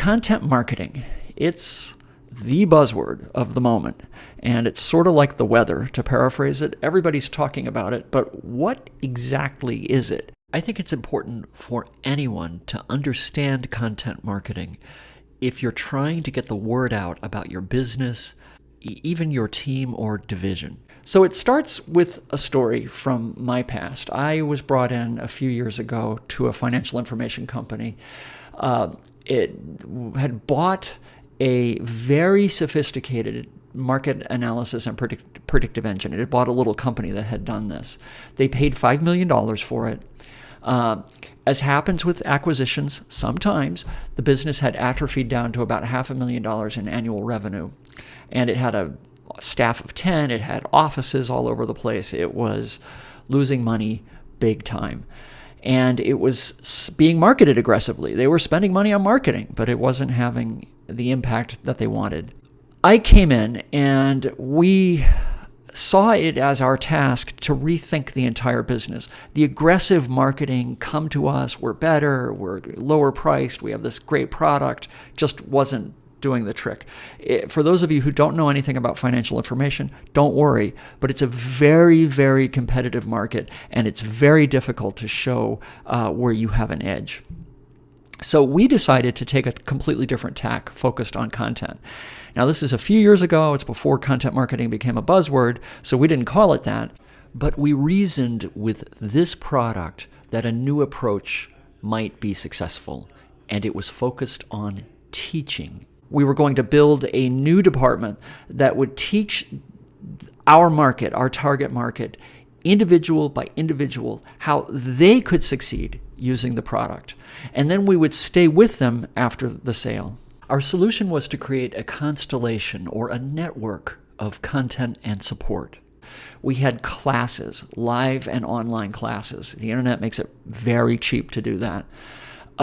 Content marketing, it's the buzzword of the moment, and it's sort of like the weather, to paraphrase it. Everybody's talking about it, but what exactly is it? I think it's important for anyone to understand content marketing if you're trying to get the word out about your business, even your team or division. So it starts with a story from my past. I was brought in a few years ago to a financial information company. It had bought a very sophisticated market analysis and predictive engine. It had bought a little company that had done this. They paid $5 million for it. As happens with acquisitions, sometimes the business had atrophied down to about $500,000 in annual revenue. And it had a staff of 10. It had offices all over the place. It was losing money big time. And it was being marketed aggressively. They were spending money on marketing, but it wasn't having the impact that they wanted. I came in and we saw it as our task to rethink the entire business. The aggressive marketing, come to us, we're better, we're lower priced, we have this great product, just wasn't doing the trick. For those of you who don't know anything about financial information, don't worry, but it's a very, very competitive market, and it's very difficult to show where you have an edge. So we decided to take a completely different tack focused on content. Now, this is a few years ago. It's before content marketing became a buzzword, so we didn't call it that. But we reasoned with this product that a new approach might be successful, and it was focused on teaching. We were going to build a new department that would teach our market, our target market, individual by individual, how they could succeed using the product. And then we would stay with them after the sale. Our solution was to create a constellation or a network of content and support. We had classes, live and online classes. The internet makes it very cheap to do that.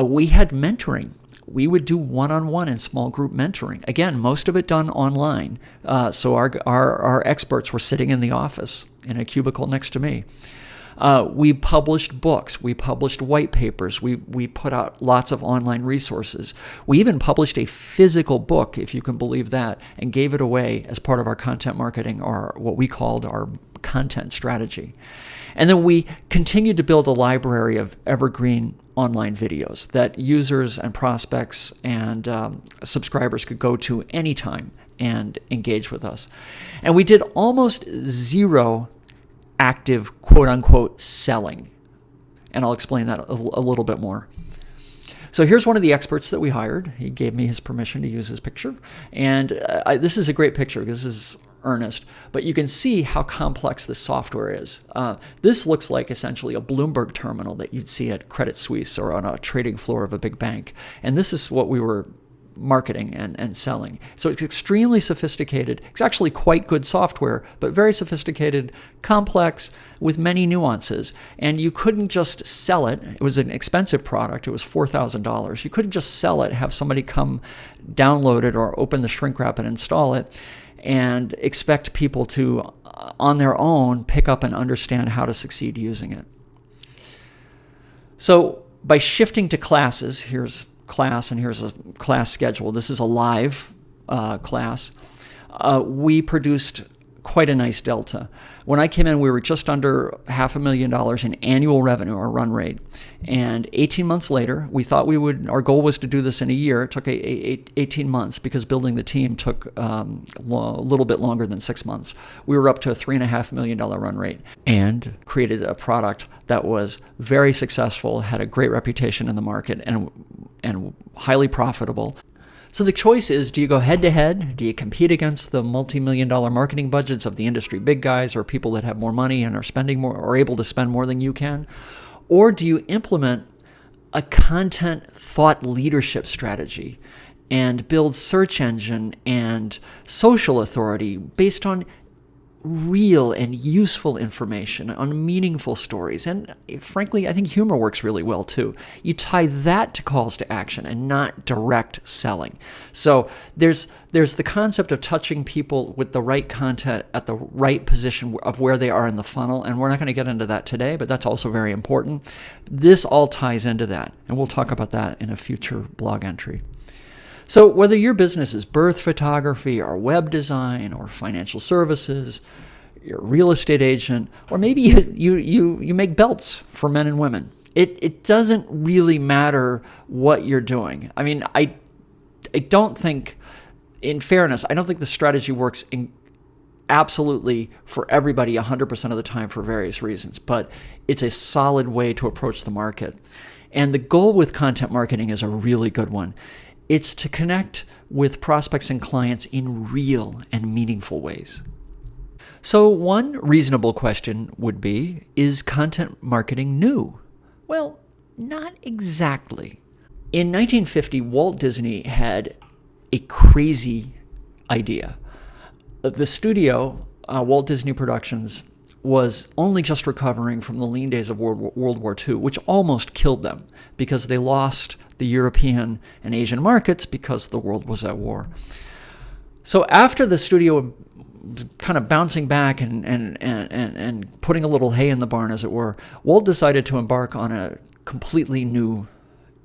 We had mentoring. We would do one-on-one and small group mentoring. Again, most of it done online. So our experts were sitting in the office in a cubicle next to me. We published books. We published white papers. We put out lots of online resources. We even published a physical book, if you can believe that, and gave it away as part of our content marketing, or what we called our content strategy. And then we continued to build a library of evergreen online videos that users and prospects and subscribers could go to anytime and engage with us. And we did almost zero active, quote-unquote, selling. And I'll explain that a little bit more. So here's one of the experts that we hired. He gave me his permission to use his picture. And this is a great picture because this is Ernest, but you can see how complex this software is. This looks like essentially a Bloomberg terminal that you'd see at Credit Suisse or on a trading floor of a big bank. And this is what we were marketing and selling. So it's extremely sophisticated. It's actually quite good software, but very sophisticated, complex, with many nuances. And you couldn't just sell it. It was an expensive product. It was $4,000. You couldn't just sell it, have somebody come download it or open the shrink wrap and install it, and expect people to, on their own, pick up and understand how to succeed using it. So by shifting to classes, here's class and here's a class schedule. This is a live class. We produced quite a nice delta. When I came in, we were just under $500,000 in annual revenue, our run rate. And 18 months later, we thought our goal was to do this in a year. It took 18 months because building the team took a little bit longer than 6 months. We were up to a $3.5 million run rate and created a product that was very successful, had a great reputation in the market, and highly profitable. So the choice is, do you go head-to-head? Do you compete against the multi-million-dollar marketing budgets of the industry big guys or people that have more money and are spending more or able to spend more than you can? Or do you implement a content thought leadership strategy and build search engine and social authority based on real and useful information, on meaningful stories? And frankly, I think humor works really well too. You tie that to calls to action and not direct selling. So there's the concept of touching people with the right content at the right position of where they are in the funnel. And we're not going to get into that today, but that's also very important. This all ties into that. And we'll talk about that in a future blog entry. So whether your business is birth photography or web design or financial services, you're a real estate agent, or maybe you make belts for men and women. It doesn't really matter what you're doing. I mean, I don't think, in fairness, I don't think the strategy works absolutely for everybody 100% of the time for various reasons, but it's a solid way to approach the market. And the goal with content marketing is a really good one. It's to connect with prospects and clients in real and meaningful ways. So one reasonable question would be, is content marketing new? Well, not exactly. In 1950, Walt Disney had a crazy idea. The studio, Walt Disney Productions, was only just recovering from the lean days of World War II, which almost killed them because they lost the European and Asian markets because the world was at war. So after the studio kind of bouncing back and putting a little hay in the barn, as it were, Walt decided to embark on a completely new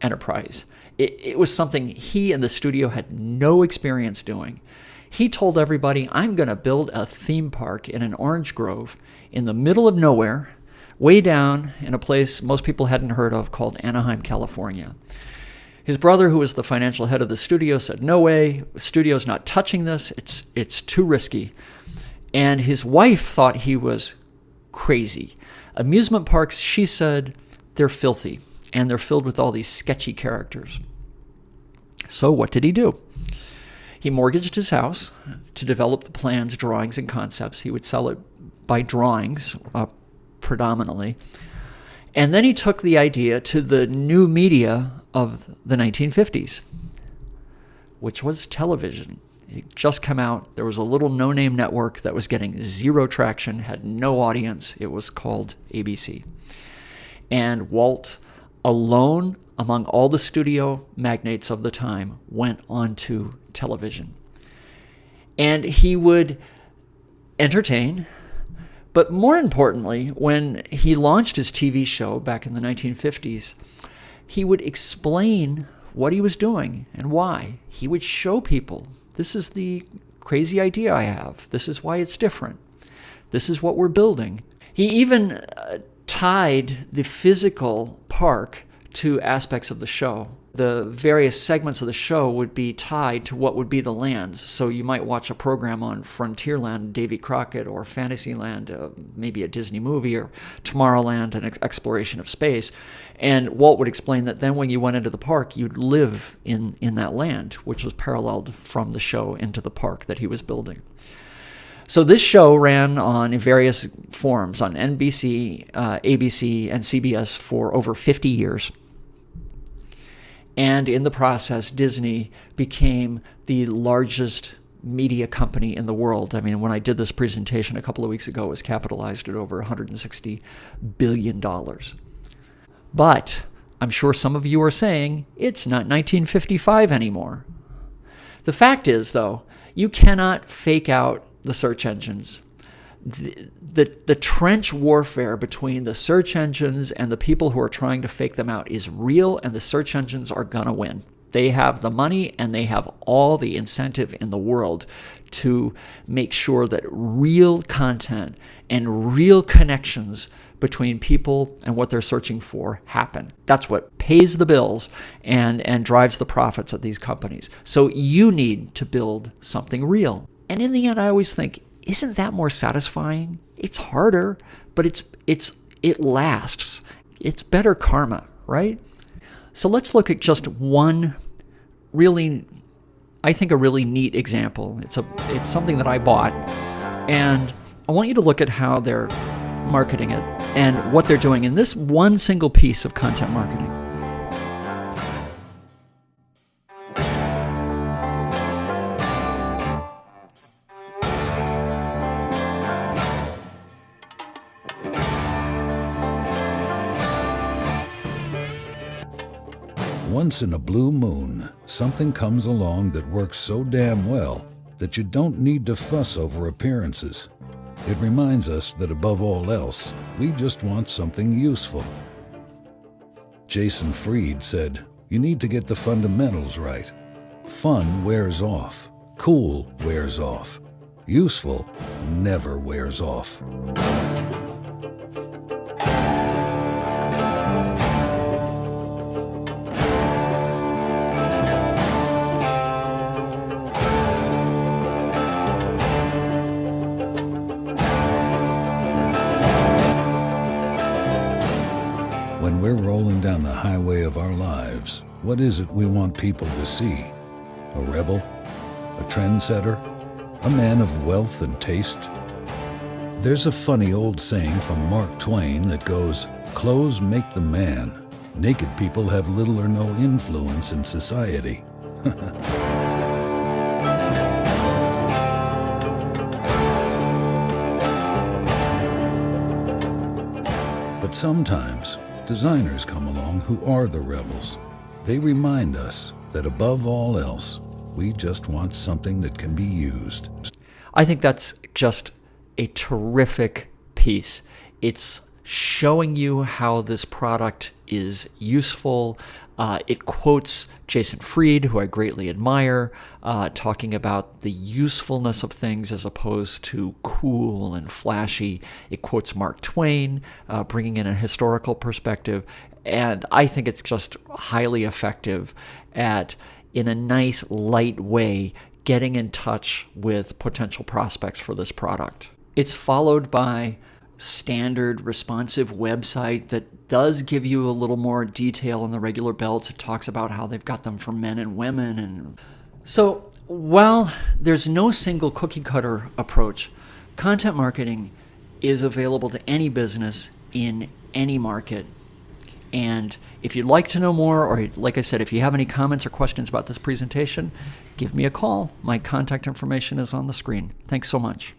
enterprise. It was something he and the studio had no experience doing. He told everybody, I'm going to build a theme park in an orange grove in the middle of nowhere, way down in a place most people hadn't heard of called Anaheim, California. His brother, who was the financial head of the studio, said, no way, the studio's not touching this, it's too risky. And his wife thought he was crazy. Amusement parks, she said, they're filthy, and they're filled with all these sketchy characters. So what did he do? He mortgaged his house to develop the plans, drawings, and concepts. He would sell it by drawings, predominantly. And then he took the idea to the new media of the 1950s, which was television. It just come out. There was a little no-name network that was getting zero traction, had no audience. It was called ABC. And Walt, alone among all the studio magnates of the time, went onto television. And he would entertain, but more importantly, when he launched his TV show back in the 1950s, he would explain what he was doing and why. He would show people, this is the crazy idea I have. This is why it's different. This is what we're building. He even tied the physical park to aspects of the show. The various segments of the show would be tied to what would be the lands. So you might watch a program on Frontierland, Davy Crockett, or Fantasyland, maybe a Disney movie, or Tomorrowland, an exploration of space. And Walt would explain that then when you went into the park, you'd live in that land, which was paralleled from the show into the park that he was building. So this show ran in various forms on NBC, ABC, and CBS for over 50 years. And in the process, Disney became the largest media company in the world. I mean, when I did this presentation a couple of weeks ago, it was capitalized at over $160 billion. But I'm sure some of you are saying, it's not 1955 anymore. The fact is, though, you cannot fake out the search engines. The trench warfare between the search engines and the people who are trying to fake them out is real, and the search engines are going to win. They have the money and they have all the incentive in the world to make sure that real content and real connections between people and what they're searching for happen. That's what pays the bills and drives the profits at these companies. So you need to build something real. And in the end, I always think, isn't that more satisfying? It's harder, but it lasts. It's better karma, right? So let's look at just one really, I think, a really neat example. It's something that I bought, and I want you to look at how they're marketing it and what they're doing in this one single piece of content marketing. Once in a blue moon, something comes along that works so damn well that you don't need to fuss over appearances. It reminds us that above all else, we just want something useful. Jason Fried said, "You need to get the fundamentals right." Fun wears off. Cool wears off. Useful never wears off. When we're rolling down the highway of our lives, what is it we want people to see? A rebel? A trendsetter? A man of wealth and taste? There's a funny old saying from Mark Twain that goes, "Clothes make the man. Naked people have little or no influence in society." But sometimes, designers come along who are the rebels. They remind us that above all else, we just want something that can be used. I think that's just a terrific piece. It's showing you how this product is useful. It quotes Jason Fried, who I greatly admire, talking about the usefulness of things as opposed to cool and flashy. It quotes Mark Twain, bringing in a historical perspective. And I think it's just highly effective at, in a nice, light way, getting in touch with potential prospects for this product. It's followed by standard responsive website that does give you a little more detail in the regular belts. It talks about how they've got them for men and women. And so while there's no single cookie cutter approach, content marketing is available to any business in any market. And if you'd like to know more, or like I said, if you have any comments or questions about this presentation, give me a call. My contact information is on the screen. Thanks so much.